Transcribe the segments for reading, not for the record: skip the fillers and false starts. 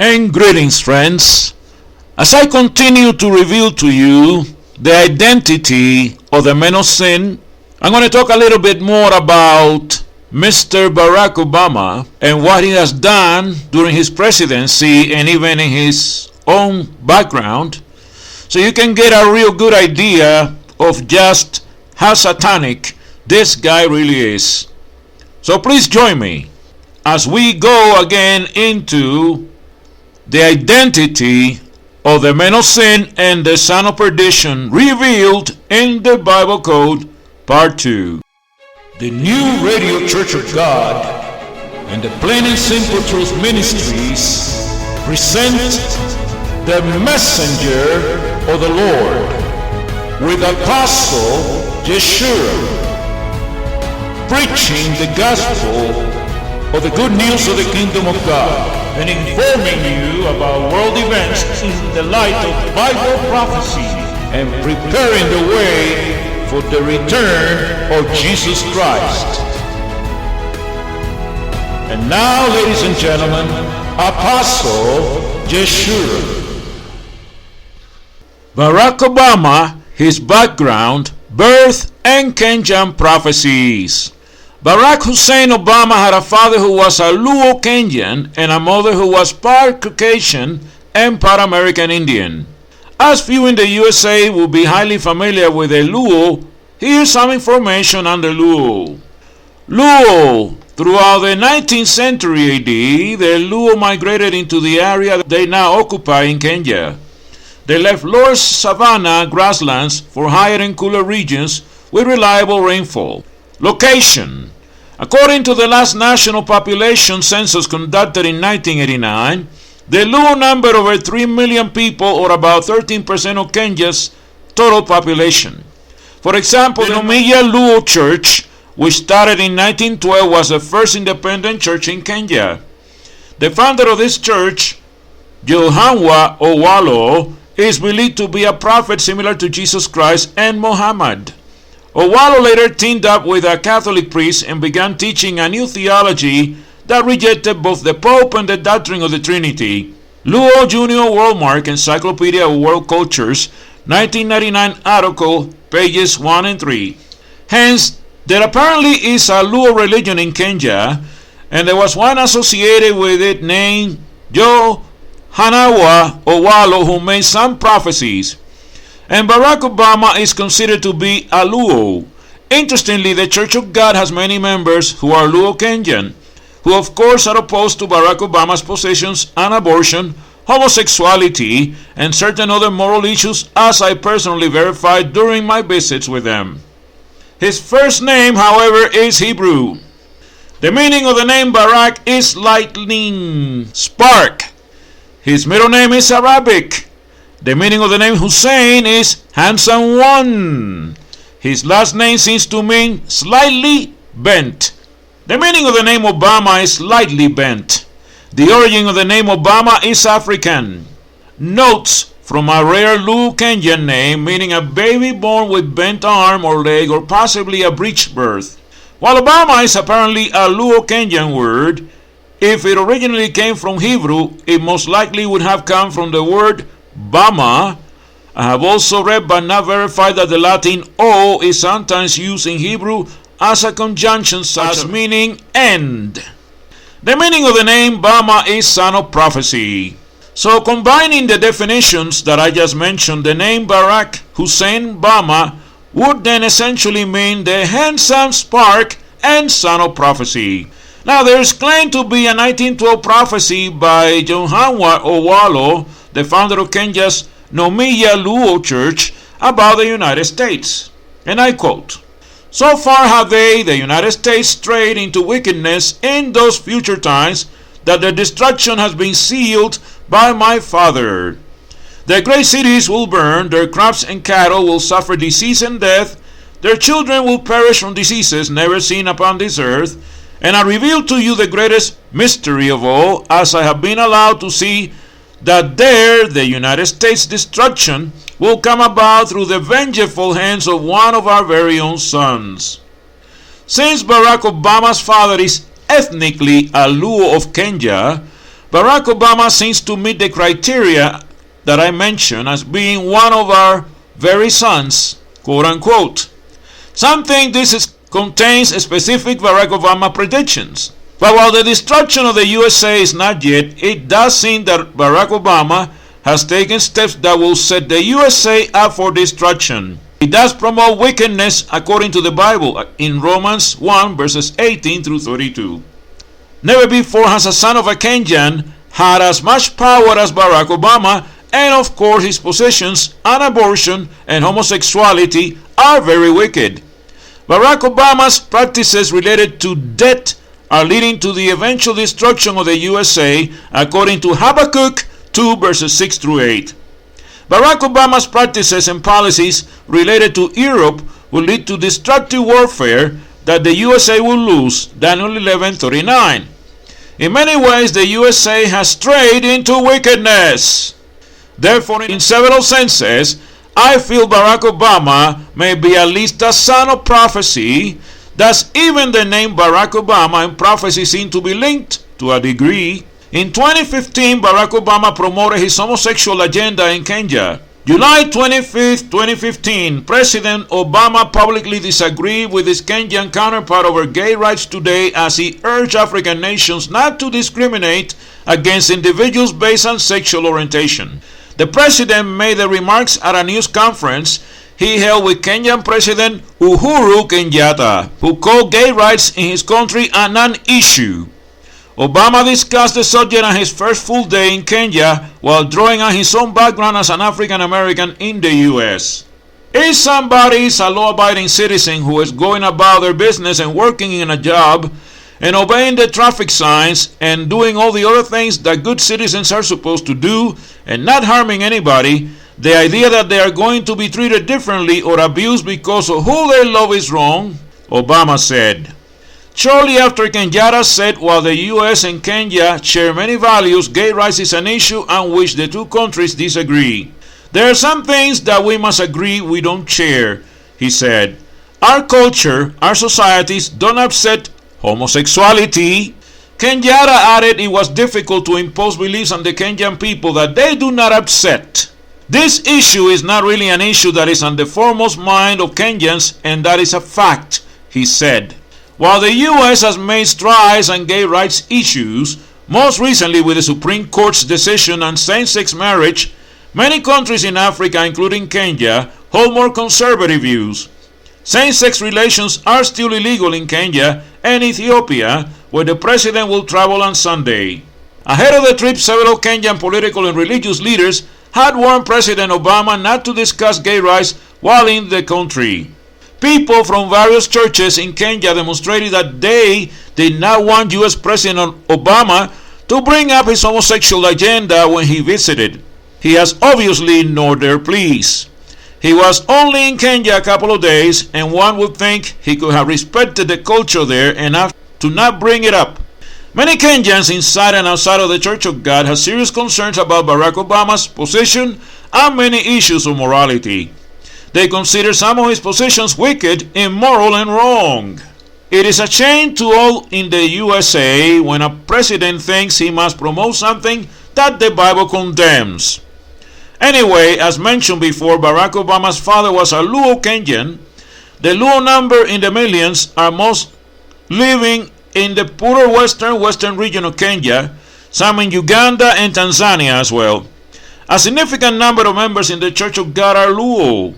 And greetings, friends. As I continue to reveal to you the identity of the man of sin, I'm going to talk a little bit more about Mr. Barack Obama and what he has done during his presidency and even in his own background, so you can get a real good idea of just how satanic this guy really is. So please join me as we go again into the identity of the man of sin and the son of perdition revealed in the Bible Code, Part 2. The New Radio Church of God and the Plain and Simple Truth Ministries present the messenger of the Lord with Apostle Yeshua, preaching the gospel of the good news of the kingdom of God and informing you about world events in the light of Bible prophecy and preparing the way for the return of Jesus Christ. And now, ladies and gentlemen, Apostle Yeshua. Barack Obama, his background, birth, and Kenyan prophecies. Barack Hussein Obama had a father who was a Luo Kenyan and a mother who was part Caucasian and part American Indian. As few in the USA will be highly familiar with the Luo, here's some information on the Luo. Luo. Throughout the 19th century AD, the Luo migrated into the area they now occupy in Kenya. They left lower savanna grasslands for higher and cooler regions with reliable rainfall. Location. According to the last national population census conducted in 1989, the Luo numbered over 3 million people, or about 13% of Kenya's total population. For example, the Nomiya Luo Church, which started in 1912, was the first independent church in Kenya. The founder of this church, Yohanwa Owalo, is believed to be a prophet similar to Jesus Christ and Muhammad. Owalo later teamed up with a Catholic priest and began teaching a new theology that rejected both the Pope and the doctrine of the Trinity. Luo Junior Worldmark, Encyclopedia of World Cultures, 1999 article, pages 1 and 3. Hence, there apparently is a Luo religion in Kenya, and there was one associated with it named Yohanwa Owalo, who made some prophecies. And Barack Obama is considered to be a Luo. Interestingly, the Church of God has many members who are Luo Kenyan, who of course are opposed to Barack Obama's positions on abortion, homosexuality, and certain other moral issues, as I personally verified during my visits with them. His first name, however, is Hebrew. The meaning of the name Barack is lightning, spark. His middle name is Arabic. The meaning of the name Hussein is handsome one. His last name seems to mean slightly bent. The meaning of the name Obama is slightly bent. The origin of the name Obama is African. Notes from a rare Luo Kenyan name meaning a baby born with bent arm or leg, or possibly a breech birth. While Obama is apparently a Luo Kenyan word, if it originally came from Hebrew, it most likely would have come from the word Bama. I have also read but not verified that the Latin O is sometimes used in Hebrew as a conjunction, such as meaning end. The meaning of the name Bama is son of prophecy. So combining the definitions that I just mentioned, the name Barack Hussein Bama would then essentially mean the handsome spark and son of prophecy. Now there is claimed to be a 1912 prophecy by Yohanwa Owalo, the founder of Kenya's Nomiya Luo Church, about the United States. And I quote, "So far have they, the United States, strayed into wickedness in those future times, that their destruction has been sealed by my Father. Their great cities will burn, their crops and cattle will suffer disease and death, their children will perish from diseases never seen upon this earth, and I reveal to you the greatest mystery of all, as I have been allowed to see, that there the United States destruction will come about through the vengeful hands of one of our very own sons." Since Barack Obama's father is ethnically a Luo of Kenya, Barack Obama seems to meet the criteria that I mentioned as being one of our very sons, quote unquote. Some think contains specific Barack Obama predictions. But while the destruction of the USA is not yet, it does seem that Barack Obama has taken steps that will set the USA up for destruction. He does promote wickedness according to the Bible in Romans 1 verses 18 through 32. Never before has a son of a Kenyan had as much power as Barack Obama, and of course his positions on abortion and homosexuality are very wicked. Barack Obama's practices related to debt are leading to the eventual destruction of the USA according to Habakkuk 2 verses 6 through 8. Barack Obama's practices and policies related to Europe will lead to destructive warfare that the USA will lose, Daniel 11:39. In many ways, the USA has strayed into wickedness. Therefore, in several senses, I feel Barack Obama may be at least a son of prophecy. Thus, even the name Barack Obama and prophecy seem to be linked to a degree. In 2015, Barack Obama promoted his homosexual agenda in Kenya. July 25, 2015, President Obama publicly disagreed with his Kenyan counterpart over gay rights today as he urged African nations not to discriminate against individuals based on sexual orientation. The president made the remarks at a news conference he held with Kenyan President Uhuru Kenyatta, who called gay rights in his country a non-issue. Obama discussed the subject on his first full day in Kenya while drawing on his own background as an African American in the U.S. If somebody is a law-abiding citizen who is going about their business and working in a job and obeying the traffic signs and doing all the other things that good citizens are supposed to do and not harming anybody, the idea that they are going to be treated differently or abused because of who they love is wrong, Obama said. Shortly after Kenyatta said while the U.S. and Kenya share many values, gay rights is an issue on which the two countries disagree. There are some things that we must agree we don't share, he said. Our culture, our societies don't accept homosexuality. Kenyatta added it was difficult to impose beliefs on the Kenyan people that they do not accept. This issue is not really an issue that is on the foremost mind of Kenyans, and that is a fact, he said. While the U.S. has made strides on gay rights issues, most recently with the Supreme Court's decision on same-sex marriage, many countries in Africa, including Kenya, hold more conservative views. Same-sex relations are still illegal in Kenya and Ethiopia, where the president will travel on Sunday. Ahead of the trip, several Kenyan political and religious leaders had warned President Obama not to discuss gay rights while in the country. People from various churches in Kenya demonstrated that they did not want U.S. President Obama to bring up his homosexual agenda when he visited. He has obviously ignored their pleas. He was only in Kenya a couple of days, and one would think he could have respected the culture there enough to not bring it up. Many Kenyans inside and outside of the Church of God have serious concerns about Barack Obama's position on many issues of morality. They consider some of his positions wicked, immoral, and wrong. It is a shame to all in the USA when a president thinks he must promote something that the Bible condemns. Anyway, as mentioned before, Barack Obama's father was a Luo Kenyan. The Luo number in the millions are most living in the poorer western region of Kenya, some in Uganda and Tanzania as well. A significant number of members in the Church of God are Luo.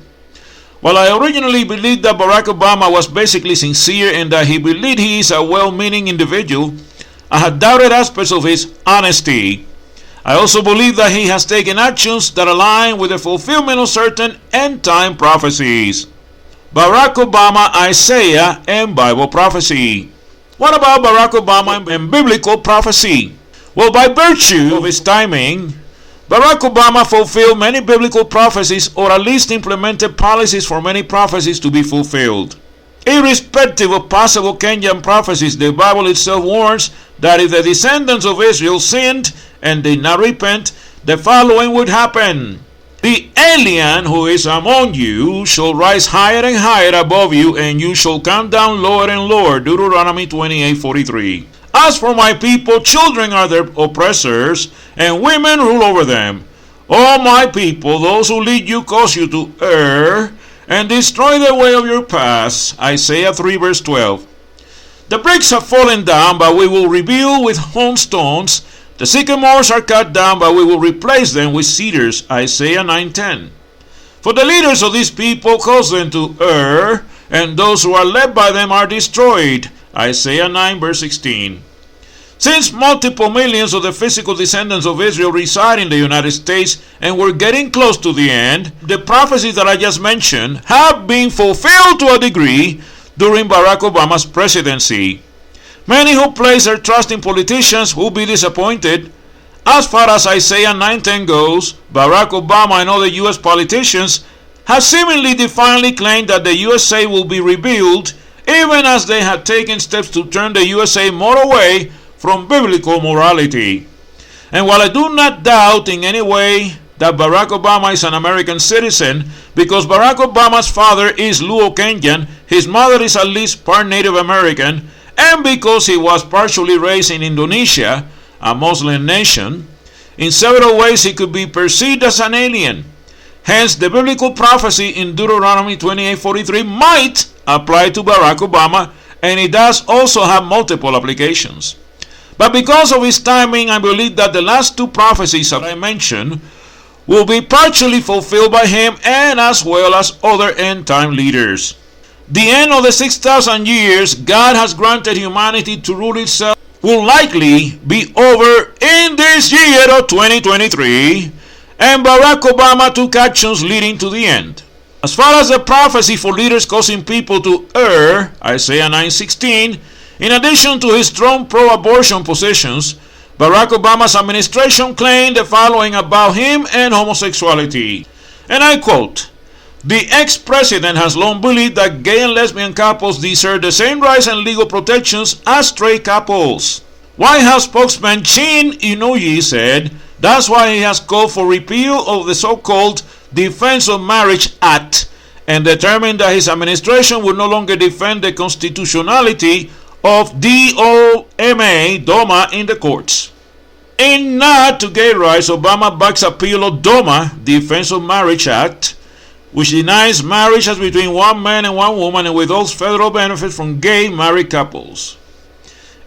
While I originally believed that Barack Obama was basically sincere and that he believed he is a well-meaning individual, I had doubted aspects of his honesty. I also believe that he has taken actions that align with the fulfillment of certain end-time prophecies. Barack Obama, Isaiah, and Bible prophecy. What about Barack Obama and biblical prophecy? Well, by virtue of his timing, Barack Obama fulfilled many biblical prophecies, or at least implemented policies for many prophecies to be fulfilled. Irrespective of possible Kenyan prophecies, the Bible itself warns that if the descendants of Israel sinned and did not repent, the following would happen. The alien who is among you shall rise higher and higher above you, and you shall come down lower and lower. Deuteronomy 28:43. As for my people, children are their oppressors, and women rule over them. O my people, those who lead you cause you to err, and destroy the way of your paths. Isaiah 3 verse 12. The bricks have fallen down, but we will rebuild with hewn stones. The sycamores are cut down, but we will replace them with cedars. Isaiah 9:10. For the leaders of these people cause them to err, and those who are led by them are destroyed. Isaiah 9 verse 16. Since multiple millions of the physical descendants of Israel reside in the United States and we're getting close to the end, the prophecies that I just mentioned have been fulfilled to a degree during Barack Obama's presidency. Many who place their trust in politicians will be disappointed. As far as Isaiah 9:10 goes, Barack Obama and other U.S. politicians have seemingly defiantly claimed that the USA will be rebuilt, even as they had taken steps to turn the USA more away from biblical morality. And while I do not doubt in any way that Barack Obama is an American citizen, because Barack Obama's father is Luo-Kenyan, his mother is at least part Native American, and because he was partially raised in Indonesia, a Muslim nation, in several ways he could be perceived as an alien. Hence, the biblical prophecy in Deuteronomy 28:43 might apply to Barack Obama, and it does also have multiple applications. But because of his timing, I believe that the last two prophecies that I mentioned will be partially fulfilled by him and as well as other end-time leaders. The end of the 6,000 years God has granted humanity to rule itself will likely be over in this year of 2023, and Barack Obama took actions leading to the end. As far as the prophecy for leaders causing people to err, Isaiah 9:16, in addition to his strong pro-abortion positions, Barack Obama's administration claimed the following about him and homosexuality. And I quote, "The ex-president has long believed that gay and lesbian couples deserve the same rights and legal protections as straight couples." White House spokesman Chin Inouye said that's why he has called for repeal of the so-called Defense of Marriage Act and determined that his administration would no longer defend the constitutionality of DOMA in the courts. In nod to gay rights, Obama backs appeal of DOMA, Defense of Marriage Act, which denies marriage as between one man and one woman and withholds federal benefits from gay married couples.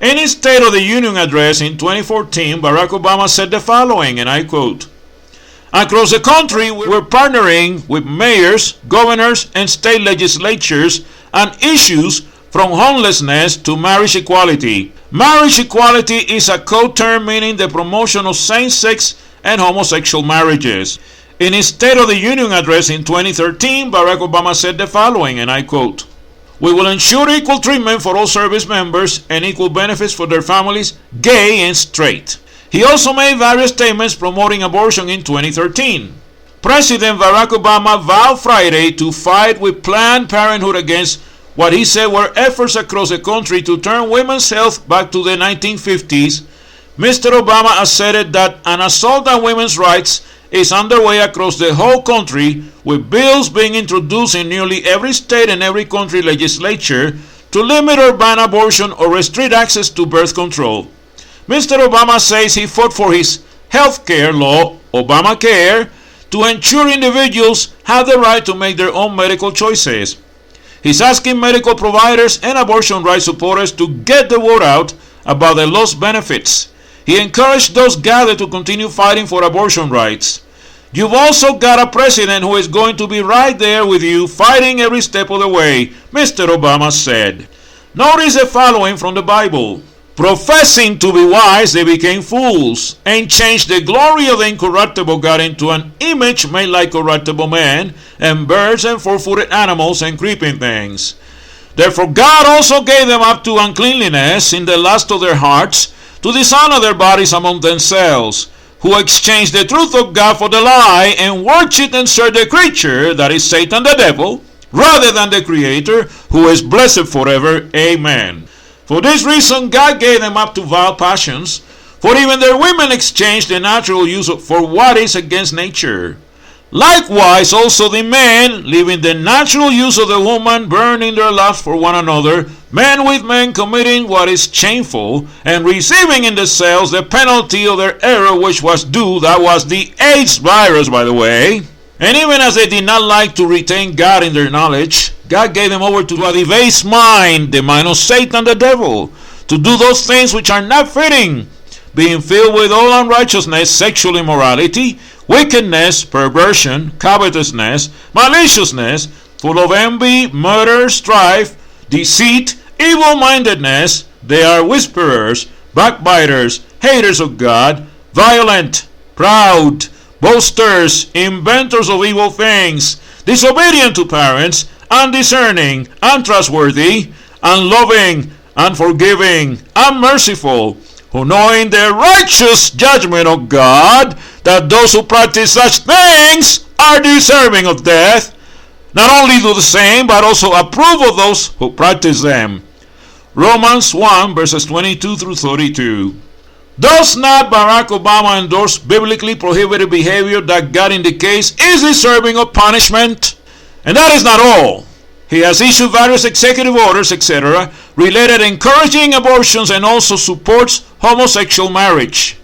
In his State of the Union address in 2014, Barack Obama said the following, and I quote, "Across the country, we're partnering with mayors, governors, and state legislatures on issues from homelessness to marriage equality. Marriage equality is a code term meaning the promotion of same-sex and homosexual marriages." In his State of the Union address in 2013, Barack Obama said the following, and I quote, "We will ensure equal treatment for all service members and equal benefits for their families, gay and straight." He also made various statements promoting abortion in 2013. President Barack Obama vowed Friday to fight with Planned Parenthood against what he said were efforts across the country to turn women's health back to the 1950s. Mr. Obama asserted that an assault on women's rights is underway across the whole country, with bills being introduced in nearly every state and every country legislature to limit or ban abortion or restrict access to birth control. Mr. Obama says he fought for his health care law, Obamacare, to ensure individuals have the right to make their own medical choices. He's asking medical providers and abortion rights supporters to get the word out about the lost benefits. He encouraged those gathered to continue fighting for abortion rights. You've also got a president who is going to be right there with you, fighting every step of the way, Mr. Obama said. Notice the following from the Bible. "Professing to be wise, they became fools, and changed the glory of the incorruptible God into an image made like corruptible man, and birds, and four-footed animals, and creeping things. Therefore God also gave them up to uncleanliness in the lust of their hearts, to dishonor their bodies among themselves, who exchanged the truth of God for the lie, and worshiped and served the creature, that is Satan the devil, rather than the Creator, who is blessed forever. Amen. For this reason God gave them up to vile passions, for even their women exchanged the natural use for what is against nature. Likewise also the men, leaving the natural use of the woman, burning their lust for one another, men with men committing what is shameful, and receiving in themselves the penalty of their error which was due. That was the AIDS virus, by the way. And even as they did not like to retain God in their knowledge, God gave them over to a debased mind, the mind of Satan the devil, to do those things which are not fitting, being filled with all unrighteousness, sexual immorality, wickedness, perversion, covetousness, maliciousness, full of envy, murder, strife, deceit, evil-mindedness. They are whisperers, backbiters, haters of God, violent, proud, boasters, inventors of evil things, disobedient to parents, undiscerning, untrustworthy, unloving, unforgiving, unmerciful, who knowing the righteous judgment of God, that those who practice such things are deserving of death, not only do the same, but also approve of those who practice them. Romans 1 verses 22 through 32. Does not Barack Obama endorse biblically prohibited behavior that God indicates is deserving of punishment? And that is not all. He has issued various executive orders, etc., related encouraging abortions, and also supports homosexual marriage.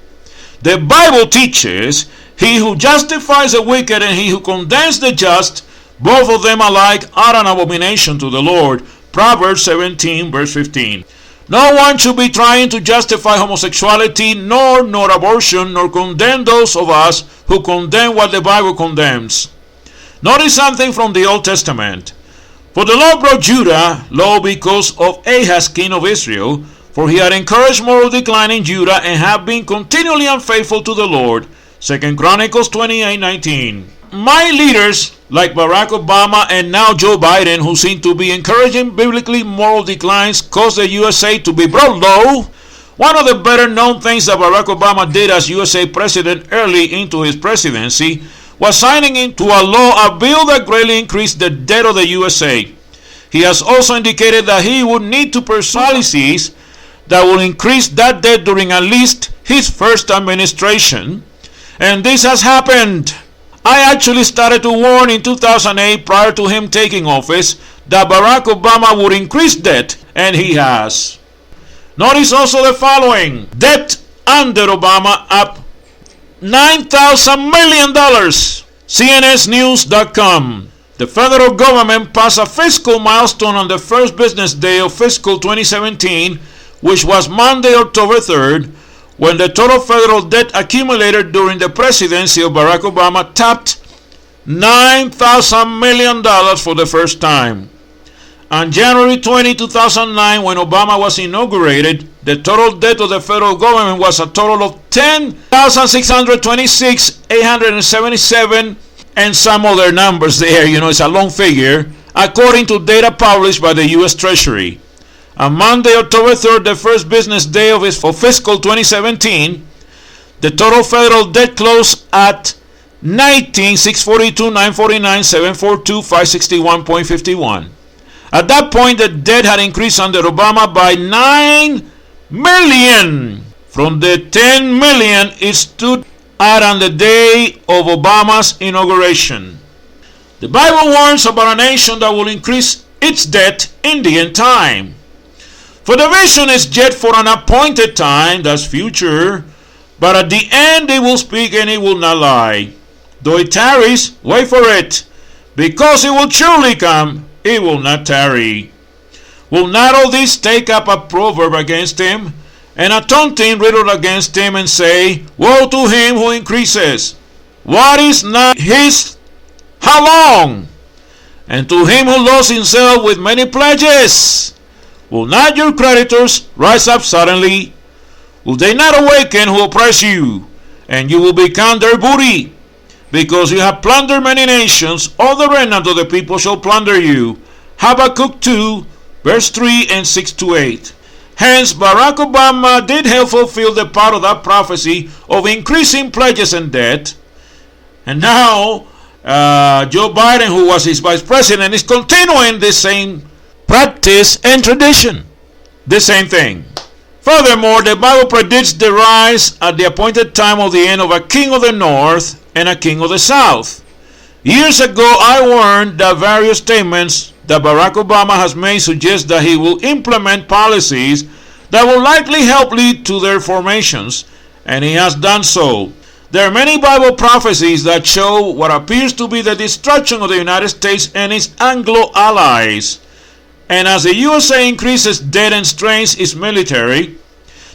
The Bible teaches, he who justifies the wicked and he who condemns the just, both of them alike are an abomination to the Lord. Proverbs 17 verse 15. No one should be trying to justify homosexuality, nor abortion, nor condemn those of us who condemn what the Bible condemns. Notice something from the Old Testament. For the Lord brought Judah low because of Ahaz, king of Israel, for he had encouraged moral decline in Judah and had been continually unfaithful to the Lord. 2 Chronicles 28:19. My leaders, like Barack Obama and now Joe Biden, who seem to be encouraging biblically moral declines, caused the USA to be brought low. One of the better known things that Barack Obama did as USA president early into his presidency was signing into a law a bill that greatly increased the debt of the USA. He has also indicated that he would need to pursue policies that will increase that debt during at least his first administration. And this has happened. I actually started to warn in 2008, prior to him taking office, that Barack Obama would increase debt, and he has. Notice also the following. Debt under Obama up $9,000 million. CNNnews.com. The federal government passed a fiscal milestone on the first business day of fiscal 2017, which was Monday, October 3rd, when the total federal debt accumulated during the presidency of Barack Obama topped $9,000 million for the first time. On January 20, 2009, when Obama was inaugurated, the total debt of the federal government was a total of $10,626,877 and some other numbers there. It's a long figure, according to data published by the U.S. Treasury. On Monday, October 3rd, the first business day of fiscal 2017, the total federal debt closed at $19,642,949,742,561.51. At that point, the debt had increased under Obama by $9 million from the $10 million it stood at on the day of Obama's inauguration. The Bible warns about a nation that will increase its debt in the end time. For the vision is yet for an appointed time, that's future, but at the end it will speak and it will not lie. Though it tarries, wait for it, because it will surely come, it will not tarry. Will not all this take up a proverb against him, and a taunting riddle against him, and say, woe to him who increases, what is not his, how long? And to him who loads himself with many pledges, will not your creditors rise up suddenly? Will they not awaken who oppress you, and you will become their booty? Because you have plundered many nations, all the remnant of the people shall plunder you. Habakkuk 2, verse 3 and 6 to 8. Hence, Barack Obama did help fulfill the part of that prophecy of increasing pledges and debt. And now, Joe Biden, who was his vice president, is continuing the same practice and tradition. The same thing. Furthermore, the Bible predicts the rise at the appointed time of the end of a king of the north and a king of the south. Years ago, I warned that various statements that Barack Obama has made suggest that he will implement policies that will likely help lead to their formations, and he has done so. There are many Bible prophecies that show what appears to be the destruction of the United States and its Anglo allies. And as the USA increases debt and strains its military,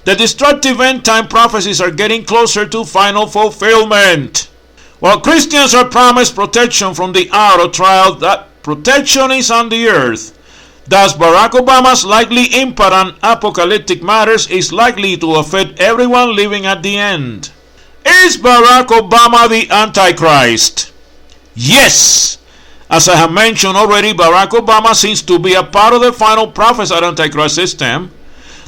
the destructive end-time prophecies are getting closer to final fulfillment. While Christians are promised protection from the hour of trial, that protection is on the earth. Thus, Barack Obama's likely impact on apocalyptic matters is likely to affect everyone living at the end. Is Barack Obama the Antichrist? Yes! As I have mentioned already, Barack Obama seems to be a part of the final prophesied Antichrist system.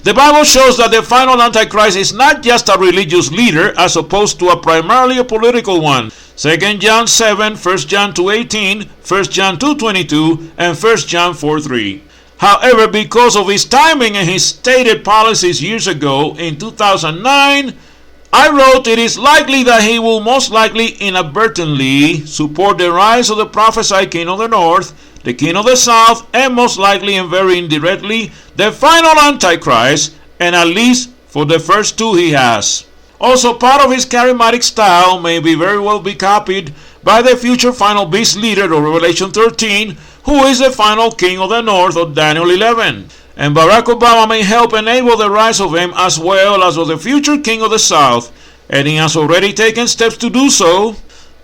The Bible shows that the final Antichrist is not just a religious leader as opposed to a primarily a political one. 2 John 7, 1 John 2:18, 1 John 2:22, and 1 John 4:3. However, because of his timing and his stated policies years ago in 2009, I wrote it is likely that he will most likely inadvertently support the rise of the prophesied king of the north, the king of the south, and most likely and very indirectly the final Antichrist, and at least for the first two he has. Also, part of his charismatic style may very well be copied by the future final beast leader of Revelation 13, who is the final king of the north of Daniel 11. And Barack Obama may help enable the rise of him as well as of the future king of the south, and he has already taken steps to do so.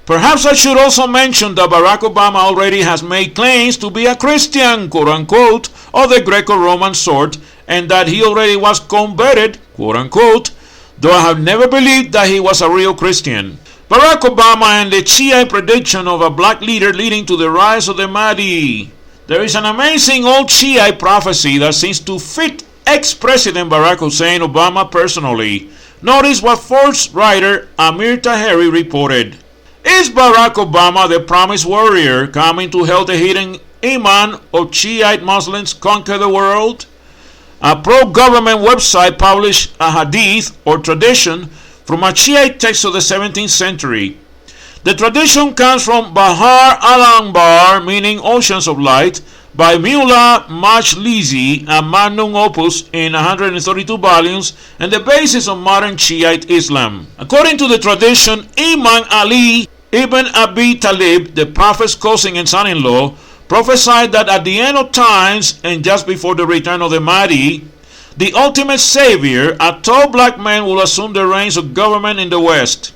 Perhaps I should also mention that Barack Obama already has made claims to be a Christian, quote-unquote, of the Greco-Roman sort, and that he already was converted, quote-unquote, though I have never believed that he was a real Christian. Barack Obama and the Shiite prediction of a black leader leading to the rise of the Mahdi. There is an amazing old Shiite prophecy that seems to fit ex-President Barack Hussein Obama personally. Notice what Forbes writer Amir Taheri reported. Is Barack Obama the promised warrior coming to help the hidden imam of Shiite Muslims conquer the world? A pro-government website published a hadith or tradition from a Shiite text of the 17th century. The tradition comes from Bahar al-Anbar, meaning Oceans of Light, by Mullah Majlisi, a magnum opus in 132 volumes, and the basis of modern Shiite Islam. According to the tradition, Imam Ali ibn Abi Talib, the Prophet's cousin and son-in-law, prophesied that at the end of times and just before the return of the Mahdi, the ultimate savior, a tall black man, will assume the reins of government in the West.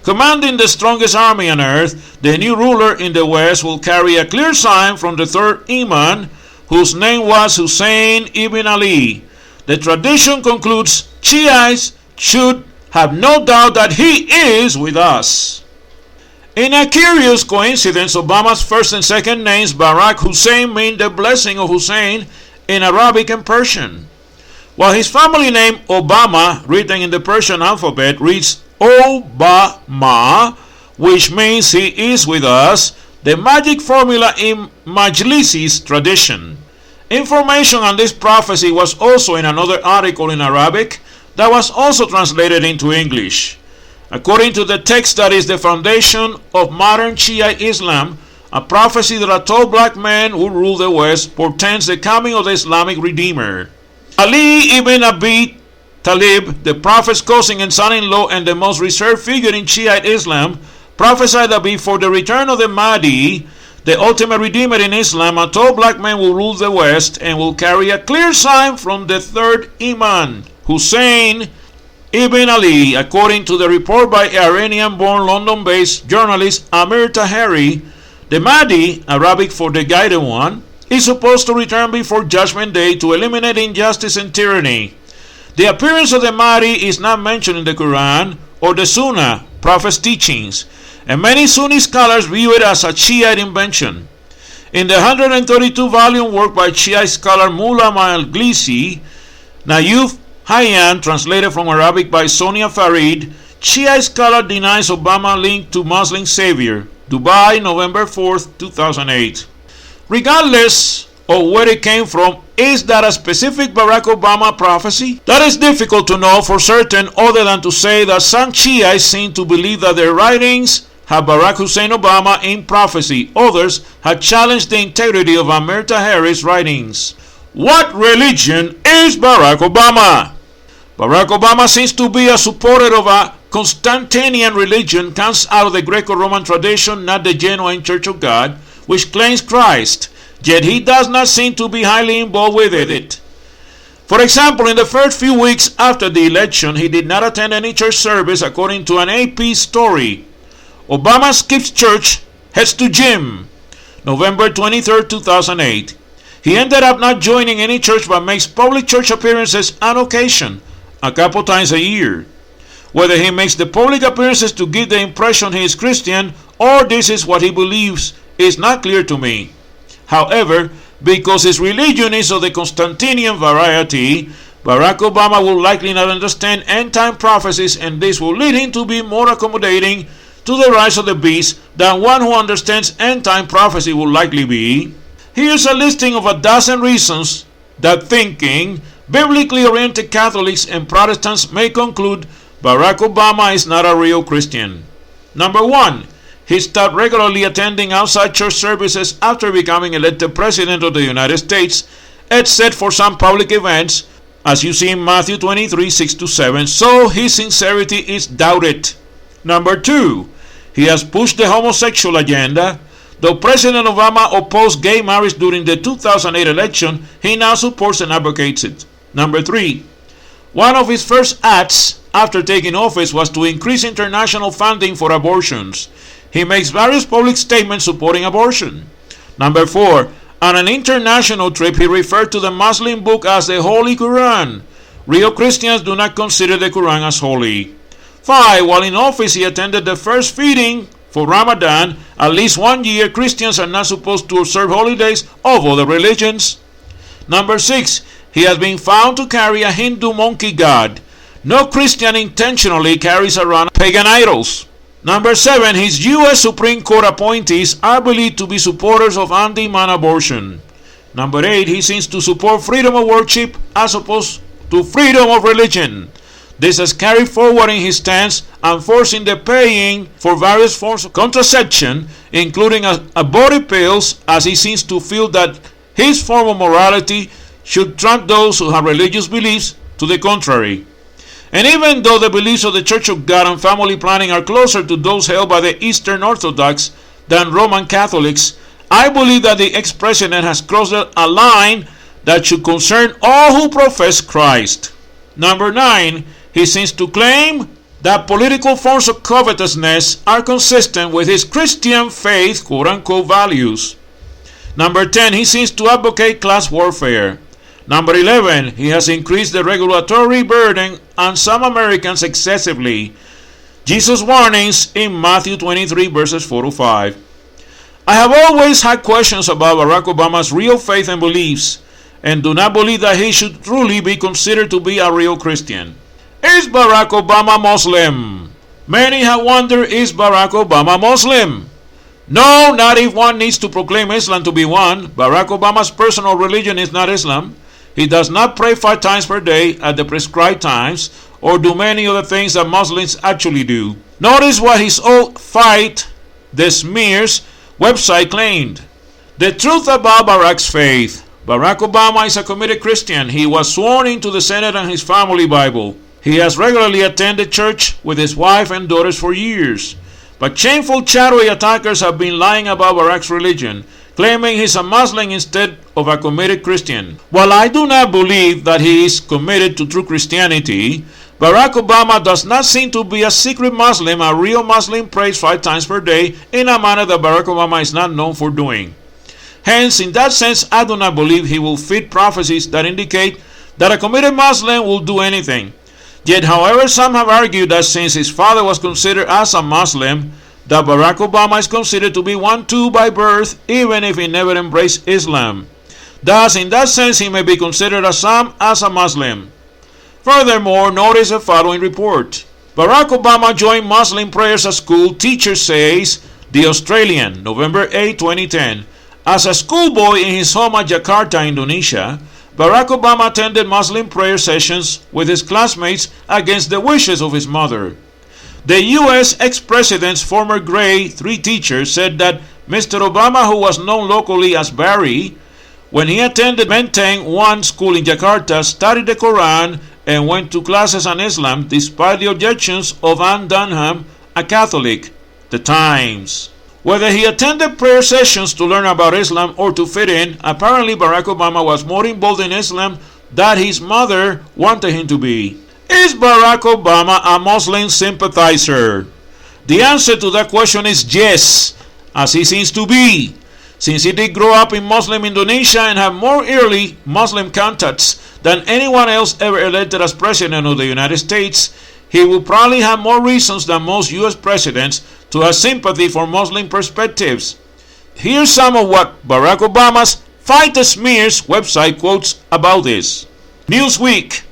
Commanding the strongest army on earth, the new ruler in the West will carry a clear sign from the third Imam, whose name was Hussein ibn Ali. The tradition concludes Shiites should have no doubt that he is with us. In a curious coincidence, Obama's first and second names, Barack Hussein, mean the blessing of Hussein in Arabic and Persian, while his family name Obama, written in the Persian alphabet, reads Obama, which means he is with us, the magic formula in Majlisi's tradition. Information on this prophecy was also in another article in Arabic that was also translated into English. According to the text that is the foundation of modern Shiite Islam, a prophecy that a tall black man will rule the West portends the coming of the Islamic Redeemer. Ali ibn Abi Talib, the Prophet's cousin and son-in-law and the most reserved figure in Shiite Islam, prophesied that before the return of the Mahdi, the ultimate Redeemer in Islam, a tall black man will rule the West and will carry a clear sign from the third Imam, Hussein ibn Ali. According to the report by Iranian-born London-based journalist Amir Taheri, the Mahdi, Arabic for the guided one, is supposed to return before Judgment Day to eliminate injustice and tyranny. The appearance of the Mahdi is not mentioned in the Quran or the Sunnah, Prophet's teachings, and many Sunni scholars view it as a Shiite invention. In the 132-volume work by Shiite scholar Mullah Majlisi, Nayuf Hayyan, translated from Arabic by Sonia Farid, Shiite scholar denies Obama link to Muslim savior. Dubai, November 4th, 2008. Regardless of where it came from, is that a specific Barack Obama prophecy? That is difficult to know for certain, other than to say that some Shiites seem to believe that their writings have Barack Hussein Obama in prophecy. Others have challenged the integrity of Amerta Harris' writings. What religion is Barack Obama? Barack Obama seems to be a supporter of a Constantinian religion, comes out of the Greco-Roman tradition, not the genuine Church of God, which claims Christ, yet he does not seem to be highly involved with it. For example, in the first few weeks after the election, he did not attend any church service, according to an AP story. Obama skips church, heads to gym. November 23, 2008. He ended up not joining any church but makes public church appearances on occasion, a couple times a year. Whether he makes the public appearances to give the impression he is Christian or this is what he believes is not clear to me. However, because his religion is of the Constantinian variety, Barack Obama will likely not understand end-time prophecies, and this will lead him to be more accommodating to the rise of the beast than one who understands end-time prophecy will likely be. Here's a listing of a dozen reasons that thinking, biblically oriented Catholics and Protestants may conclude Barack Obama is not a real Christian. Number 1. He stopped regularly attending outside church services after becoming elected President of the United States, except for some public events, as you see in Matthew 23, 6-7, so his sincerity is doubted. Number 2. He has pushed the homosexual agenda. Though President Obama opposed gay marriage during the 2008 election, he now supports and advocates it. Number 3. One of his first acts after taking office was to increase international funding for abortions. He makes various public statements supporting abortion. Number 4. On an international trip, he referred to the Muslim book as the Holy Quran. Real Christians do not consider the Quran as holy. 5. While in office, he attended the first feeding for Ramadan. At least 1 year, Christians are not supposed to observe holidays of other religions. Number 6. He has been found to carry a Hindu monkey god. No Christian intentionally carries around pagan idols. Number 7. His U.S. Supreme Court appointees are believed to be supporters of on-demand abortion. Number 8. He seems to support freedom of worship as opposed to freedom of religion. This has carried forward in his stance enforcing the paying for various forms of contraception, including abortive pills, as he seems to feel that his form of morality should trump those who have religious beliefs to the contrary. And even though the beliefs of the Church of God and family planning are closer to those held by the Eastern Orthodox than Roman Catholics, I believe that the ex-president has crossed a line that should concern all who profess Christ. Number 9. He seems to claim that political forms of covetousness are consistent with his Christian faith, quote-unquote, values. Number 10. He seems to advocate class warfare. Number 11. He has increased the regulatory burden on some Americans excessively. Jesus' warnings in Matthew 23, verses 4-5. I have always had questions about Barack Obama's real faith and beliefs, and do not believe that he should truly be considered to be a real Christian. Is Barack Obama Muslim? Many have wondered, is Barack Obama Muslim? No, not if one needs to proclaim Islam to be one. Barack Obama's personal religion is not Islam. He does not pray 5 times per day at the prescribed times, or do many other things that Muslims actually do. Notice what his old Fight the Smears website claimed. The truth about Barack's faith. Barack Obama is a committed Christian. He was sworn into the Senate and his family Bible. He has regularly attended church with his wife and daughters for years. But shameful shadowy attackers have been lying about Barack's religion, claiming he's a Muslim instead of a committed Christian. While I do not believe that he is committed to true Christianity, Barack Obama does not seem to be a secret Muslim. A real Muslim prays 5 times per day in a manner that Barack Obama is not known for doing. Hence, in that sense, I do not believe he will fit prophecies that indicate that a committed Muslim will do anything. Yet, however, some have argued that since his father was considered as a Muslim, that Barack Obama is considered to be one too by birth, even if he never embraced Islam. Thus, in that sense, he may be considered as a Muslim. Furthermore, notice the following report. Barack Obama joined Muslim prayers at school, teacher says. The Australian, November 8, 2010. As a schoolboy in his home at Jakarta, Indonesia, Barack Obama attended Muslim prayer sessions with his classmates against the wishes of his mother. The U.S. ex-president's former grade 3 teacher said that Mr. Obama, who was known locally as Barry, when he attended Menteng 1 school in Jakarta, studied the Quran and went to classes on Islam despite the objections of Ann Dunham, a Catholic. The Times. Whether he attended prayer sessions to learn about Islam or to fit in, apparently Barack Obama was more involved in Islam than his mother wanted him to be. Is Barack Obama a Muslim sympathizer? The answer to that question is yes, as he seems to be, since he did grow up in Muslim Indonesia and have more early Muslim contacts than anyone else ever elected as president of the United States. He will probably have more reasons than most U.S. presidents to have sympathy for Muslim perspectives. Here's some of what Barack Obama's Fight the Smears website quotes about this. Newsweek.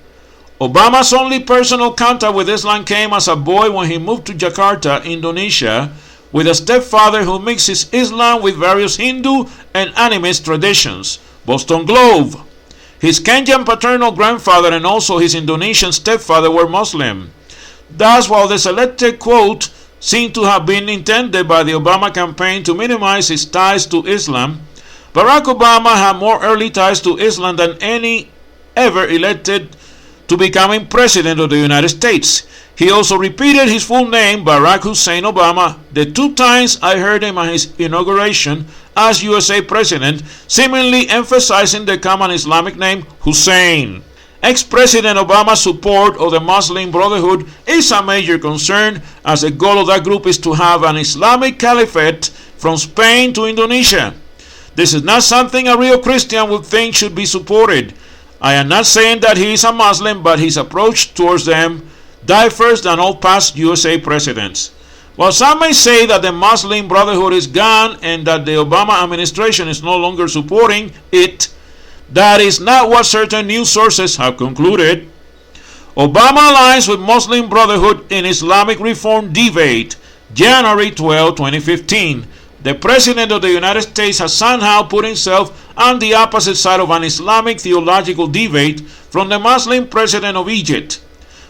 Obama's only personal contact with Islam came as a boy when he moved to Jakarta, Indonesia, with a stepfather who mixes Islam with various Hindu and animist traditions. Boston Globe. His Kenyan paternal grandfather and also his Indonesian stepfather were Muslim. Thus, while the selected quote seemed to have been intended by the Obama campaign to minimize his ties to Islam, Barack Obama had more early ties to Islam than any ever elected to becoming president of the United States. He also repeated his full name, Barack Hussein Obama, the 2 times I heard him at his inauguration as USA president, seemingly emphasizing the common Islamic name Hussein. Ex-President Obama's support of the Muslim Brotherhood is a major concern, as the goal of that group is to have an Islamic caliphate from Spain to Indonesia. This is not something a real Christian would think should be supported. I am not saying that he is a Muslim, but his approach towards them differs than all past USA presidents. While some may say that the Muslim Brotherhood is gone and that the Obama administration is no longer supporting it, that is not what certain news sources have concluded. Obama aligns with Muslim Brotherhood in Islamic reform debate, January 12, 2015. The President of the United States has somehow put himself on the opposite side of an Islamic theological debate from the Muslim President of Egypt.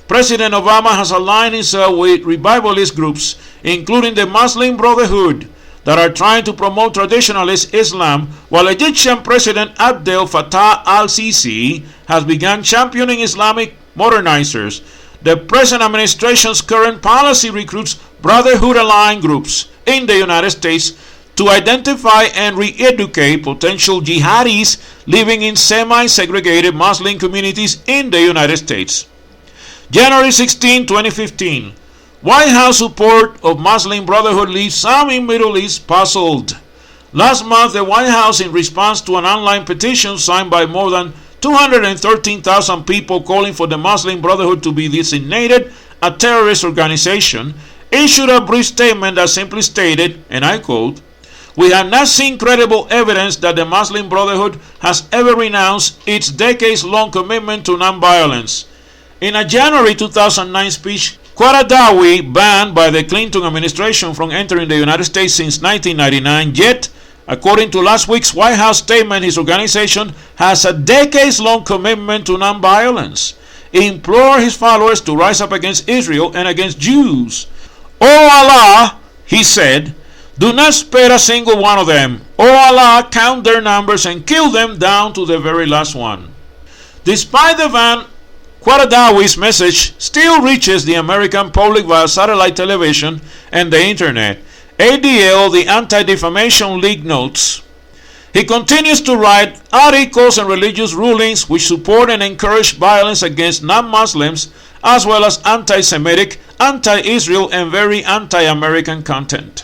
President Obama has aligned himself with revivalist groups, including the Muslim Brotherhood, that are trying to promote traditionalist Islam, while Egyptian President Abdel Fattah al-Sisi has begun championing Islamic modernizers. The present administration's current policy recruits Brotherhood-aligned groups in the United States to identify and re-educate potential jihadis living in semi-segregated Muslim communities in the United States. January 16, 2015. White House support of Muslim Brotherhood leaves some in Middle East puzzled. Last month, the White House, in response to an online petition signed by more than 213,000 people calling for the Muslim Brotherhood to be designated a terrorist organization, issued a brief statement that simply stated, and I quote, "We have not seen credible evidence that the Muslim Brotherhood has ever renounced its decades-long commitment to nonviolence." In a January 2009 speech, Qaradawi, banned by the Clinton administration from entering the United States since 1999, yet, according to last week's White House statement, his organization has a decades-long commitment to nonviolence. He implored his followers to rise up against Israel and against Jews. "Oh Allah," he said, "do not spare a single one of them. Oh Allah, count their numbers and kill them down to the very last one." Despite the ban, Qaradawi's message still reaches the American public via satellite television and the internet. ADL, the Anti-Defamation League, notes, he continues to write articles and religious rulings which support and encourage violence against non-Muslims, as well as anti-Semitic, anti-Israel, and very anti-American content.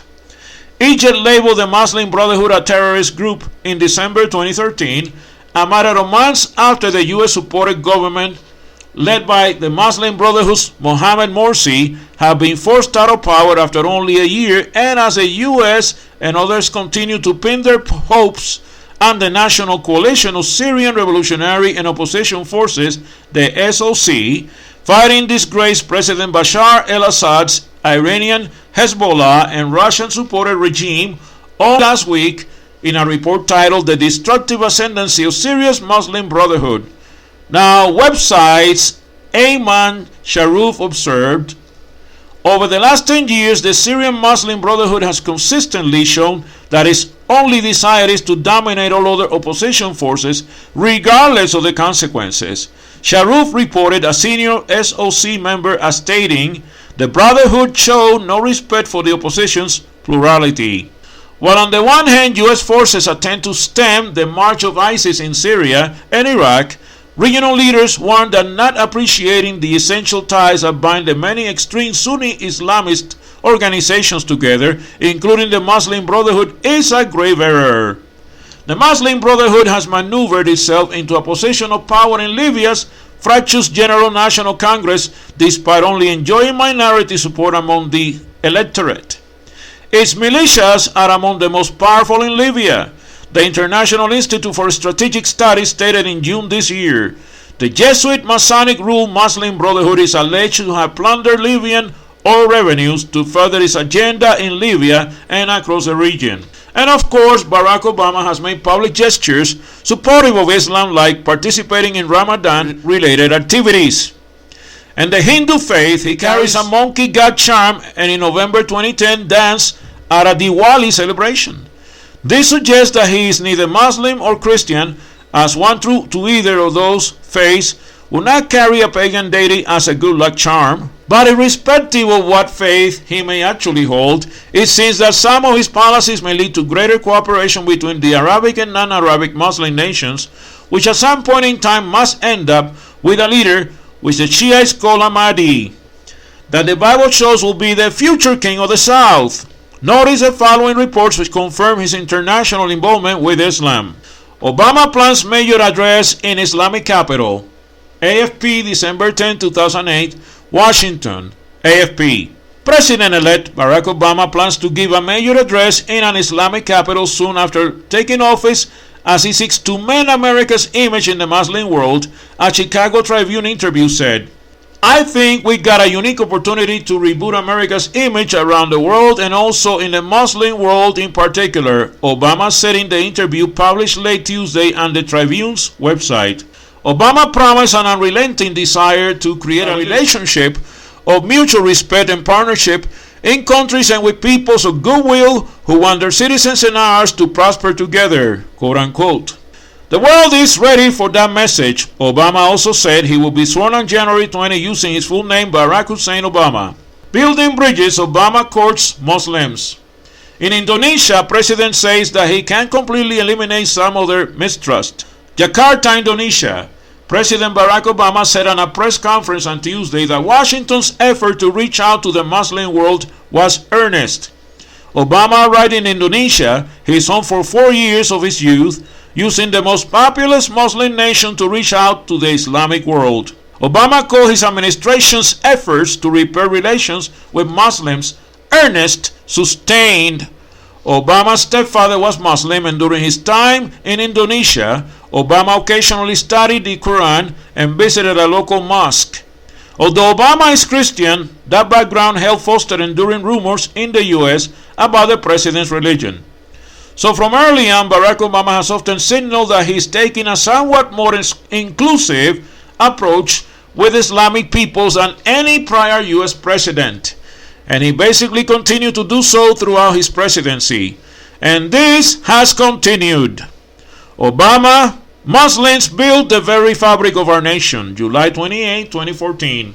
Egypt labeled the Muslim Brotherhood a terrorist group in December 2013, a matter of months after the U.S.-supported government led by the Muslim Brotherhood's Mohammed Morsi have been forced out of power after only a year, and as the U.S. and others continue to pin their hopes on the National Coalition of Syrian Revolutionary and Opposition Forces, the SOC, fighting disgraced President Bashar al-Assad's Iranian Hezbollah and Russian-supported regime, all last week in a report titled "The Destructive Ascendancy of Syria's Muslim Brotherhood." Now, websites Ayman Sharuf observed, Over the last 10 years, the Syrian Muslim Brotherhood has consistently shown that its only desire is to dominate all other opposition forces, regardless of the consequences. Sharuf reported a senior SOC member as stating, "The Brotherhood showed no respect for the opposition's plurality." While on the one hand, U.S. forces attempt to stem the march of ISIS in Syria and Iraq, regional leaders warn that not appreciating the essential ties that bind the many extreme Sunni Islamist organizations together, including the Muslim Brotherhood, is a grave error. The Muslim Brotherhood has maneuvered itself into a position of power in Libya's fractious General National Congress, despite only enjoying minority support among the electorate. Its militias are among the most powerful in Libya. The International Institute for Strategic Studies stated in June this year, the Jesuit Masonic-ruled Muslim Brotherhood is alleged to have plundered Libyan oil revenues to further its agenda in Libya and across the region. And of course, Barack Obama has made public gestures supportive of Islam, like participating in Ramadan-related activities. And the Hindu faith, he carries a monkey god charm and in November 2010 danced at a Diwali celebration. This suggests that he is neither Muslim or Christian, as one true to either of those faiths would not carry a pagan deity as a good luck charm. But irrespective of what faith he may actually hold, it seems that some of his policies may lead to greater cooperation between the Arabic and non-Arabic Muslim nations, which at some point in time must end up with a leader which the Shiites call a Mahdi, that the Bible shows will be the future king of the South. Notice the following reports which confirm his international involvement with Islam. Obama plans major address in Islamic capital. AFP, December 10, 2008, Washington. AFP. President-elect Barack Obama plans to give a major address in an Islamic capital soon after taking office, as he seeks to mend America's image in the Muslim world, a Chicago Tribune interview said. "I think we got a unique opportunity to reboot America's image around the world and also in the Muslim world in particular," Obama said in the interview published late Tuesday on the Tribune's website. Obama promised an unrelenting desire to create a relationship of mutual respect and partnership in countries and with peoples of goodwill who want their citizens and ours to prosper together, quote unquote. The world is ready for that message. Obama also said he will be sworn on January 20 using his full name, Barack Hussein Obama. Building bridges, Obama courts Muslims. In Indonesia, President says that he can completely eliminate some of their mistrust. Jakarta, Indonesia. President Barack Obama said on a press conference on Tuesday that Washington's effort to reach out to the Muslim world was earnest. Obama arrived in Indonesia, his home for 4 years of his youth, using the most populous Muslim nation to reach out to the Islamic world. Obama called his administration's efforts to repair relations with Muslims earnest, sustained. Obama's stepfather was Muslim, and during his time in Indonesia, Obama occasionally studied the Quran and visited a local mosque. Although Obama is Christian, that background helped foster enduring rumors in the U.S. about the president's religion. So from early on, Barack Obama has often signaled that he's taking a somewhat more inclusive approach with Islamic peoples than any prior U.S. president. And he basically continued to do so throughout his presidency. And this has continued. Obama, Muslims build the very fabric of our nation, July 28, 2014.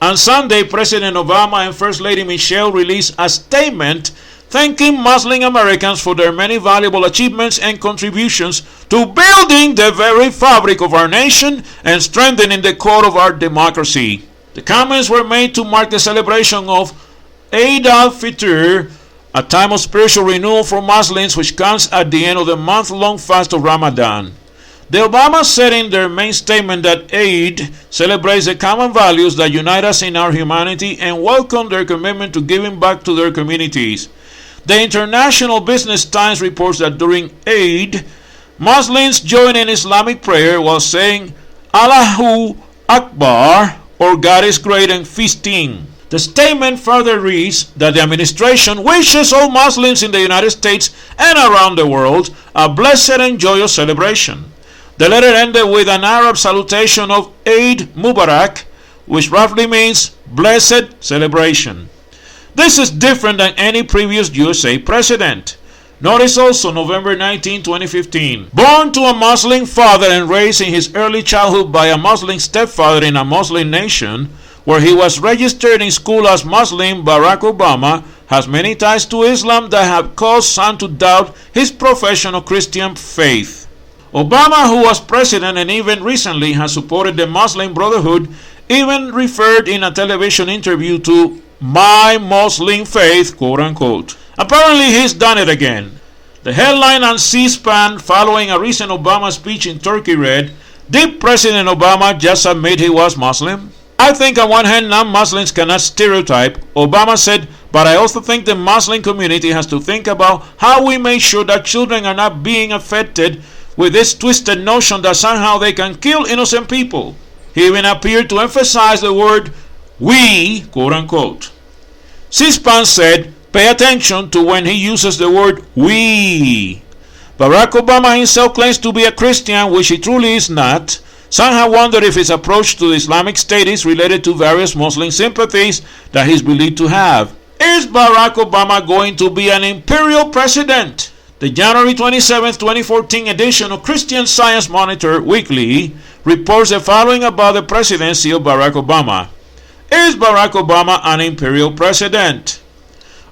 On Sunday, President Obama and First Lady Michelle released a statement thanking Muslim Americans for their many valuable achievements and contributions to building the very fabric of our nation and strengthening the core of our democracy. The comments were made to mark the celebration of Eid al-Fitr, a time of spiritual renewal for Muslims which comes at the end of the month-long fast of Ramadan. The Obamas said in their main statement that Eid celebrates the common values that unite us in our humanity and welcome their commitment to giving back to their communities. The International Business Times reports that during Eid, Muslims join in Islamic prayer while saying Allahu Akbar, or God is great, and feasting. The statement further reads that the administration wishes all Muslims in the United States and around the world a blessed and joyous celebration. The letter ended with an Arab salutation of Eid Mubarak, which roughly means blessed celebration. This is different than any previous USA president. Notice also November 19, 2015. Born to a Muslim father and raised in his early childhood by a Muslim stepfather in a Muslim nation, where he was registered in school as Muslim, Barack Obama has many ties to Islam that have caused some to doubt his profession of Christian faith. Obama, who was president and even recently has supported the Muslim Brotherhood, even referred in a television interview to my Muslim faith, quote unquote. Apparently he's done it again. The headline on C-SPAN following a recent Obama speech in Turkey read, "Did President Obama just admit he was Muslim?" I think on one hand non-Muslims cannot stereotype. Obama said, but I also think the Muslim community has to think about how we make sure that children are not being affected with this twisted notion that somehow they can kill innocent people. He even appeared to emphasize the word we, quote unquote. C-SPAN said, pay attention to when he uses the word we. Barack Obama himself claims to be a Christian, which he truly is not. Some have wondered if his approach to the Islamic State is related to various Muslim sympathies that he is believed to have. Is Barack Obama going to be an imperial president? The January 27, 2014 edition of Christian Science Monitor Weekly reports the following about the presidency of Barack Obama. Is Barack Obama an imperial president?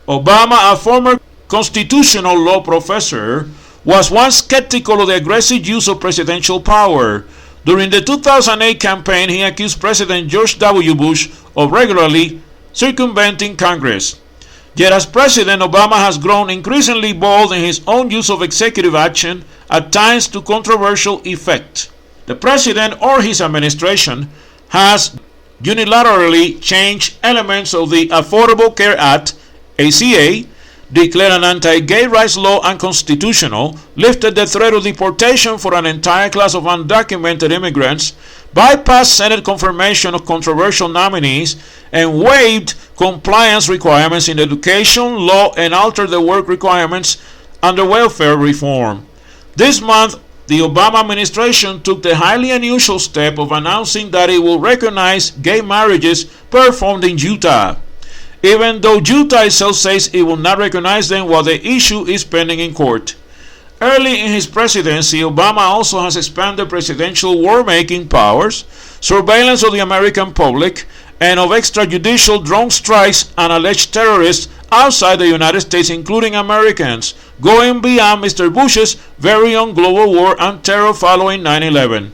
Obama, a former constitutional law professor, was once skeptical of the aggressive use of presidential power. During the 2008 campaign, he accused President George W. Bush of regularly circumventing Congress. Yet as president, Obama has grown increasingly bold in his own use of executive action, at times to controversial effect. The president or his administration has unilaterally changed elements of the Affordable Care Act, ACA, declared an anti-gay rights law unconstitutional, lifted the threat of deportation for an entire class of undocumented immigrants, bypassed Senate confirmation of controversial nominees, and waived compliance requirements in education, law, and altered the work requirements under welfare reform. This month, the Obama administration took the highly unusual step of announcing that it will recognize gay marriages performed in Utah, even though Utah itself says it will not recognize them while the issue is pending in court. Early in his presidency, Obama also has expanded presidential war-making powers, surveillance of the American public, and of extrajudicial drone strikes on alleged terrorists outside the United States, including Americans, going beyond Mr. Bush's very own global war on terror following 9/11.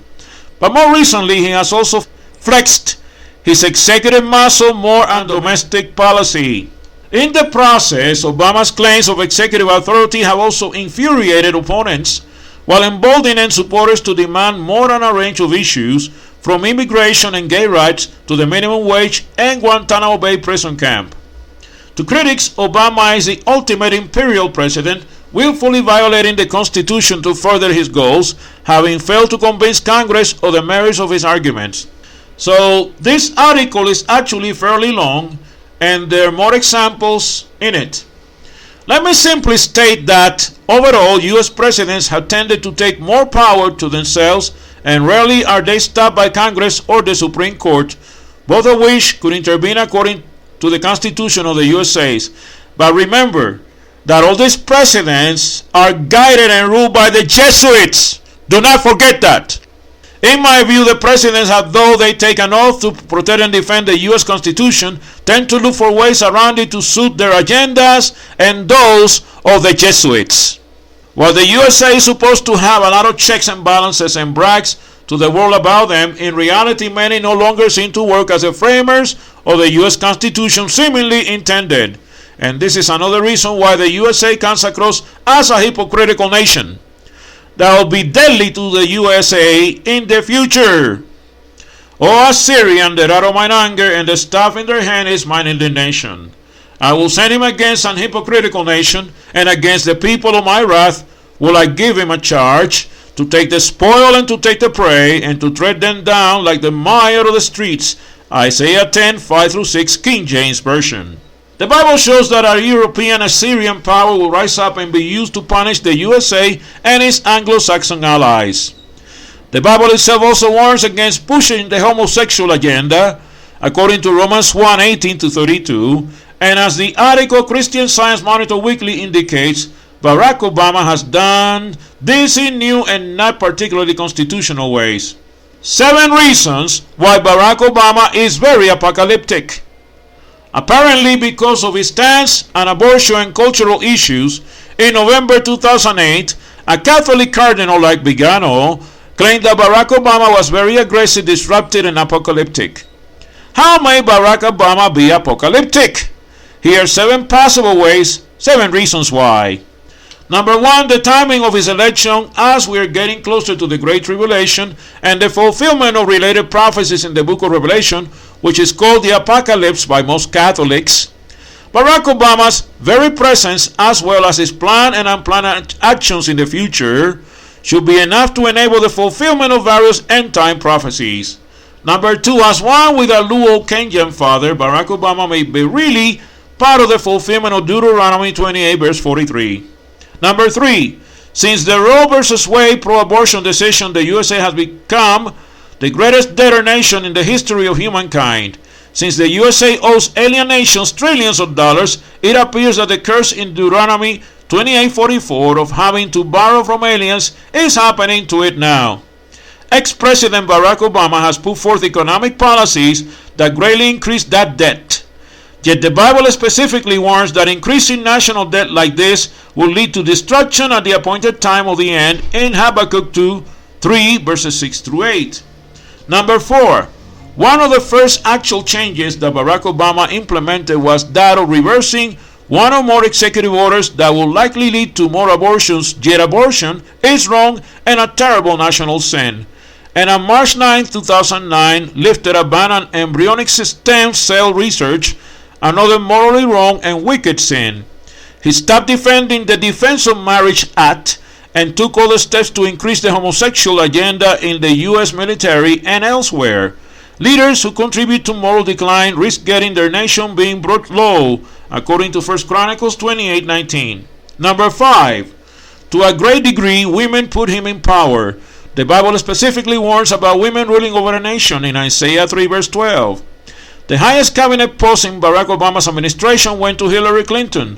But more recently, he has also flexed his executive muscle more on domestic policy. In the process, Obama's claims of executive authority have also infuriated opponents, while emboldening supporters to demand more on a range of issues, from immigration and gay rights to the minimum wage and Guantanamo Bay prison camp. To critics, Obama is the ultimate imperial president, willfully violating the Constitution to further his goals, having failed to convince Congress of the merits of his arguments. So this article is actually fairly long, and there are more examples in it. Let me simply state that overall, U.S. presidents have tended to take more power to themselves, and rarely are they stopped by Congress or the Supreme Court, both of which could intervene according to the Constitution of the USA. But remember that all these presidents are guided and ruled by the Jesuits. Do not forget that. In my view, the presidents, although they take an oath to protect and defend the U.S. Constitution, tend to look for ways around it to suit their agendas and those of the Jesuits. While the USA is supposed to have a lot of checks and balances and brags to the world about them, in reality many no longer seem to work as the framers of the U.S. Constitution seemingly intended. And this is another reason why the USA comes across as a hypocritical nation that will be deadly to the USA in the future. O Assyrian, that out of mine anger and the staff in their hand is mine indignation. I will send him against an hypocritical nation, and against the people of my wrath will I give him a charge, to take the spoil and to take the prey, and to tread them down like the mire of the streets. Isaiah 10:5-6, King James Version. The Bible shows that our European Assyrian power will rise up and be used to punish the USA and its Anglo-Saxon allies. The Bible itself also warns against pushing the homosexual agenda, according to Romans 1:18-32, and as the article Christian Science Monitor Weekly indicates, Barack Obama has done this in new and not particularly constitutional ways. 7 reasons why Barack Obama is very apocalyptic. Apparently because of his stance on abortion and cultural issues, in November 2008, a Catholic cardinal like Vigano claimed that Barack Obama was very aggressive, disruptive, and apocalyptic. How may Barack Obama be apocalyptic? Here are 7 possible ways, 7 reasons why. Number 1, the timing of his election, as we are getting closer to the Great Tribulation and the fulfillment of related prophecies in the book of Revelation, which is called the Apocalypse by most Catholics. Barack Obama's very presence, as well as his planned and unplanned actions in the future, should be enough to enable the fulfillment of various end-time prophecies. Number 2, as one with a Luo-Kenyan father, Barack Obama may be really part of the fulfillment of Deuteronomy 28 verse 43. Number 3, since the Roe versus Wade pro-abortion decision, the USA has become the greatest debtor nation in the history of humankind. Since the USA owes alien nations trillions of dollars, it appears that the curse in Deuteronomy 28:44 of having to borrow from aliens is happening to it now. Ex-President Barack Obama has put forth economic policies that greatly increase that debt. Yet the Bible specifically warns that increasing national debt like this will lead to destruction at the appointed time of the end in Habakkuk 2:3 verses 6-8. Number 4, one of the first actual changes that Barack Obama implemented was that of reversing one or more executive orders that will likely lead to more abortions, yet abortion is wrong and a terrible national sin. And on March 9, 2009, lifted a ban on embryonic stem cell research, another morally wrong and wicked sin. He stopped defending the Defense of Marriage Act and took other steps to increase the homosexual agenda in the U.S. military and elsewhere. Leaders who contribute to moral decline risk getting their nation being brought low, according to 1 Chronicles 28:19. Number 5, to a great degree, women put him in power. The Bible specifically warns about women ruling over a nation in Isaiah 3 verse 12. The highest cabinet post in Barack Obama's administration went to Hillary Clinton.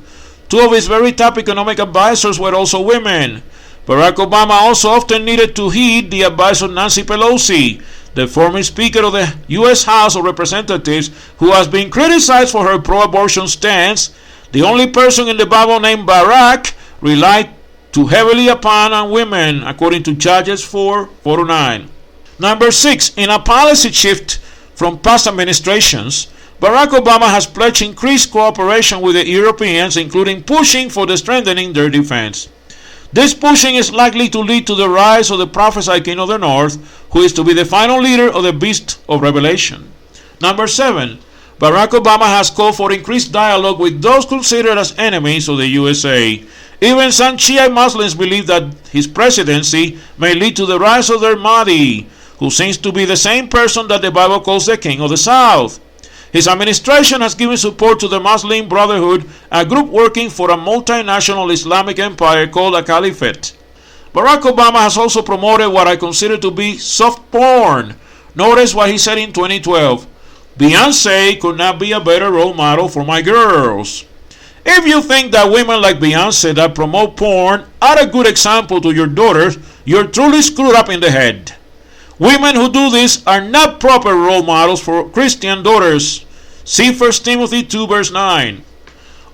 2 of his very top economic advisors were also women. Barack Obama also often needed to heed the advice of Nancy Pelosi, the former Speaker of the U.S. House of Representatives, who has been criticized for her pro-abortion stance. The only person in the Bible named Barack relied too heavily upon women, according to Judges 4:4-9. Number 6, in a policy shift from past administrations, Barack Obama has pledged increased cooperation with the Europeans, including pushing for the strengthening their defense. This pushing is likely to lead to the rise of the prophesied King of the North, who is to be the final leader of the Beast of Revelation. Number 7, Barack Obama has called for increased dialogue with those considered as enemies of the USA. Even some Shia Muslims believe that his presidency may lead to the rise of their Mahdi, who seems to be the same person that the Bible calls the King of the South. His administration has given support to the Muslim Brotherhood, a group working for a multinational Islamic empire called a caliphate. Barack Obama has also promoted what I consider to be soft porn. Notice what he said in 2012. Beyonce could not be a better role model for my girls. If you think that women like Beyonce that promote porn are a good example to your daughters, you're truly screwed up in the head. Women who do this are not proper role models for Christian daughters. See 1 Timothy 2 verse 9.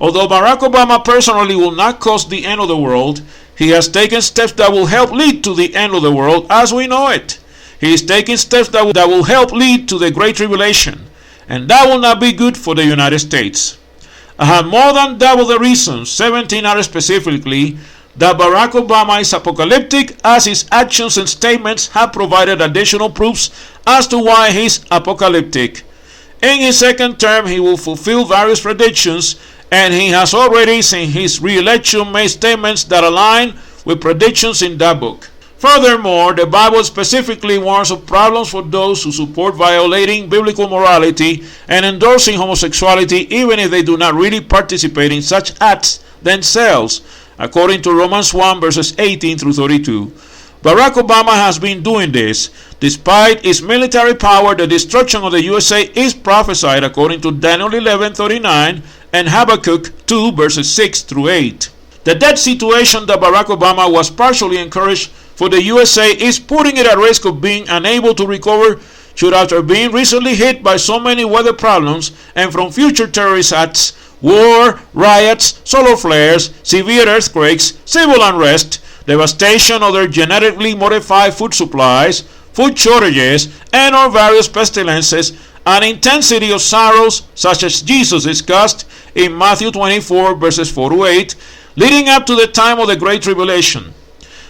Although Barack Obama personally will not cause the end of the world, he has taken steps that will help lead to the end of the world as we know it. He is taking steps that will help lead to the Great Tribulation, and that will not be good for the United States. I have more than double the reasons, 17 are specifically, that Barack Obama is apocalyptic, as his actions and statements have provided additional proofs as to why he is apocalyptic. In his second term, he will fulfill various predictions, and he has already, since his re-election, made statements that align with predictions in that book. Furthermore, the Bible specifically warns of problems for those who support violating biblical morality and endorsing homosexuality, even if they do not really participate in such acts themselves, according to Romans 1 verses 18-32. Barack Obama has been doing this. Despite its military power, the destruction of the USA is prophesied according to Daniel 11:39 and Habakkuk 2 verses 6 through 8. The debt situation that Barack Obama was partially encouraged for the USA is putting it at risk of being unable to recover should, after being recently hit by so many weather problems and from future terrorist acts, war, riots, solar flares, severe earthquakes, civil unrest, devastation of their genetically modified food supplies, food shortages, and or various pestilences, an intensity of sorrows such as Jesus discussed in Matthew 24 verses 4 to 8, leading up to the time of the Great Tribulation.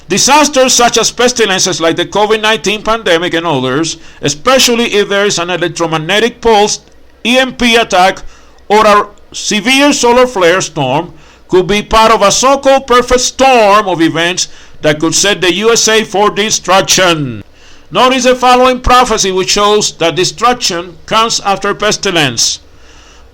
Disasters such as pestilences like the COVID-19 pandemic and others, especially if there is an electromagnetic pulse, EMP attack, or a severe solar flare storm, could be part of a so-called perfect storm of events that could set the USA for destruction. Notice the following prophecy, which shows that destruction comes after pestilence.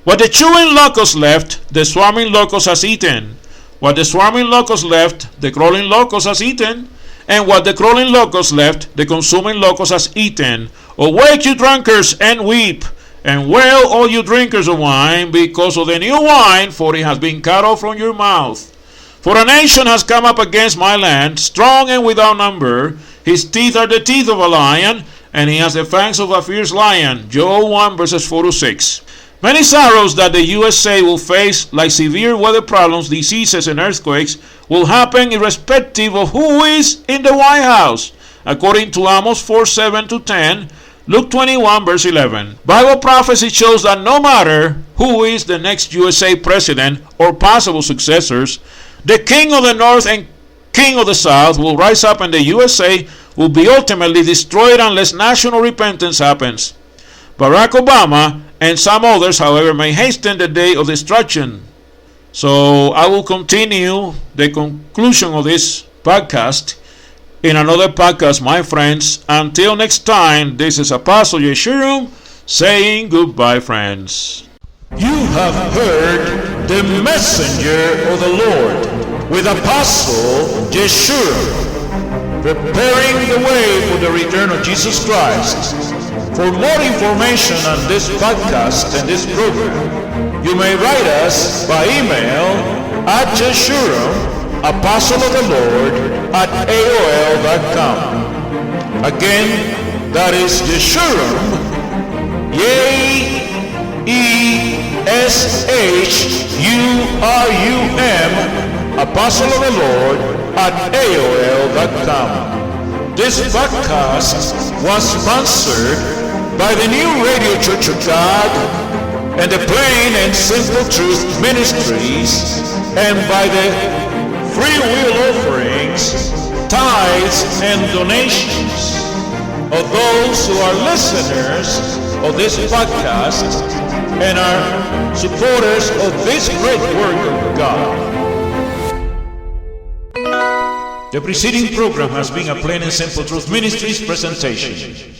What the chewing locust left, the swarming locust has eaten. What the swarming locust left, the crawling locust has eaten. And what the crawling locust left, the consuming locust has eaten. Awake, you drunkards, and weep, and wail, all you drinkers of wine, because of the new wine, for it has been cut off from your mouth. For a nation has come up against my land, strong and without number. His teeth are the teeth of a lion, and he has the fangs of a fierce lion. Joel 1 verses 4 to 6. Many sorrows that the USA will face, like severe weather problems, diseases, and earthquakes, will happen irrespective of who is in the White House, according to Amos 4:7 to 10, Luke 21 verse 11. Bible prophecy shows that no matter who is the next USA president or possible successors, the king of the north and king of the south will rise up, and the USA will be ultimately destroyed unless national repentance happens. Barack Obama and some others, however, may hasten the day of destruction. So I will continue the conclusion of this podcast in another podcast, my friends. Until next time, this is Apostle Yeshurun saying goodbye, friends. You have heard the messenger of the Lord with Apostle Yeshurun, preparing the way for the return of Jesus Christ. For more information on this podcast and this program, you may write us by email at Yeshurun, Apostle of the Lord, at AOL.com. Again, that is Yeshurun, Yeshurun, Apostle of the Lord, at AOL.com. This podcast was sponsored by the New Radio Church of God and the Plain and Simple Truth Ministries, and by the free will offerings, tithes, and donations of those who are listeners of this podcast and are supporters of this great work of God. The preceding program has been a Plain and Simple Truth Ministries presentation.